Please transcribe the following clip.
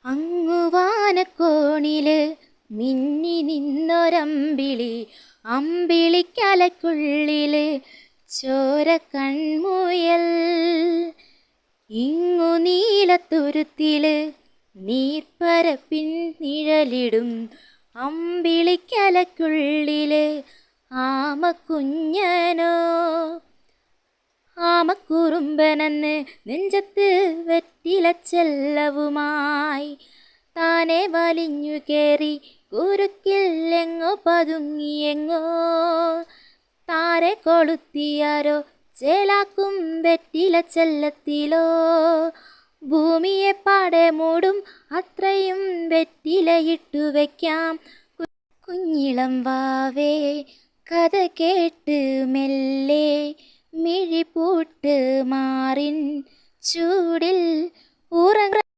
അങ്ങുവാനക്കോണില് മിന്നി നിന്നൊരമ്പിളി, അമ്പിളിക്കലക്കുള്ളില് ചോര കൺമുയൽ. ഇങ്ങു നീലത്തുരുത്തില് നീർപ്പരപ്പിൻ നിഴലിടും, അമ്പിളിക്കലക്കുള്ളില് ആമക്കുഞ്ഞനോ. ആമക്കുറുമ്പനെന്ന് നെഞ്ചത്ത് വെറ്റിലച്ചെല്ലവുമായി താനെ വലിഞ്ഞു കേറി കുരുക്കിൽ എങ്ങോ പതുങ്ങിയെങ്ങോ. താരെ കൊളുത്തിയാരോ ചേലാക്കും വെറ്റിലച്ചെല്ലത്തിലോ. ഭൂമിയെ പാടെ മൂടും അത്രയും വെറ്റിലയിട്ടു വയ്ക്കാം. കുഞ്ഞിളം വാവേ കഥ കേട്ട് മെല്ലെ മിഴിപൂട്ട് മാറിൻ ചൂടിൽ ഉറങ്ങ.